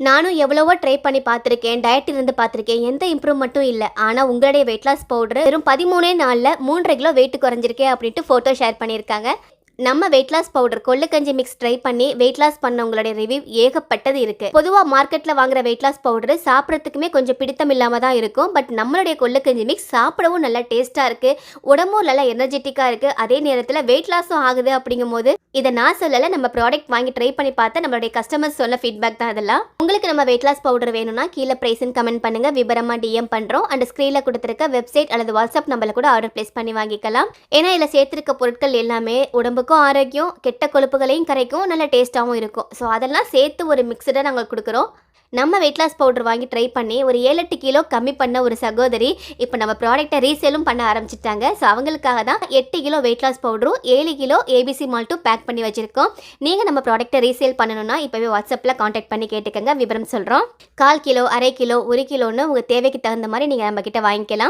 நானும் எவ்வளவோ ட்ரை பண்ணி பார்த்துருக்கேன். டயட் இருந்து பார்த்துருக்கேன். எந்த இம்ப்ரூவ்மெண்ட்டும் இல்ல. ஆனா உங்களுடைய வெயிட் லாஸ் பவுடர் வெறும் 13 நாள்ல 3 கிலோ வெயிட் குறைஞ்சிருக்கேன் அப்படின்ட்டு ஃபோட்டோ ஷேர் பண்ணியிருக்காங்க. நம்ம வெயிட் லாஸ் பவுடர் கொள்ளுக்கஞ்சி மிக்ஸ் ட்ரை பண்ணி வெயிட் லாஸ் பண்ணவங்களுடைய ரிவ்யூ ஏகப்பட்டது இருக்கு. பொதுவா மார்க்கெட்ல வாங்குற வெயிட் லாஸ் பவுடர் சாப்பிட்றதுக்குமே கொஞ்சம் பிடித்தம் இல்லாம தான் இருக்கும். பட் நம்மளுடைய கொள்ளுக்கஞ்சி மிக்ஸ் சாப்பிடவும் நல்லா டேஸ்டா இருக்கு. உடம்பும் நல்லா எனர்ஜெட்டிக்கா இருக்கு. அதே நேரத்தில் வெயிட் லாஸும் ஆகுது அப்படிங்கும்போது இதை நான் சொல்லலை, நம்ம ப்ராடக்ட் வாங்கி ட்ரை பண்ணி பார்த்து நம்மளுடைய கஸ்டமர்ஸ் சொல்ல ஃபீட்பேக் தான் அதெல்லாம். உங்களுக்கு நம்ம வெயிட் லாஸ் பவுடர் வேணும்னா கீழே ப்ரைஸ்ன்னு கமெண்ட் பண்ணுங்க, விபரமா டிஎம் பண்றோம். அண்ட் ஸ்க்ரீனில் கொடுத்துருக்க வெப்சைட் அல்லது வாட்ஸ்அப் நம்பர்ல கூட ஆர்டர் பிளேஸ் பண்ணி வாங்கிக்கலாம். ஏன்னா இதில் சேர்த்திருக்க பொருட்கள் எல்லாமே உடம்புக்கு ஆரோக்கியம், கெட்ட கொழுப்புகளையும் கரைக்கும், நல்ல டேஸ்ட்டாகவும் இருக்கும். ஸோ அதெல்லாம் சேர்த்து ஒரு மிக்சடை நாங்கள் கொடுக்குறோம். நம்ம வெயிட் லாஸ் பவுடர் வாங்கி ட்ரை பண்ணி ஒரு 7-8 கிலோ கம்மி பண்ண ஒரு சகோதரி இப்போ நம்ம ப்ராடக்ட்டை ரீசேலும் பண்ண ஆரம்பிச்சிட்டாங்க. ஸோ அவங்களுக்காக தான் 8 கிலோ வெயிட் லாஸ் பவுடரும் 7 கிலோ ஏபிசி மால்ட்டும் பேக் பண்ணி வச்சிருக்கோம். நீங்கள் நம்ம ப்ராடக்ட்டை ரீசேல் பண்ணணும்னா இப்போவே வாட்ஸ்அப்பில் காண்டாக்ட் பண்ணி கேட்டுக்கங்க, விவரம் சொல்கிறோம். 1/4 கிலோ, 1/2 கிலோ, 1 கிலோன்னு உங்கள் தேவைக்கு தகுந்த மாதிரி நீங்கள் நம்ம கிட்ட வாங்கிக்கலாம்.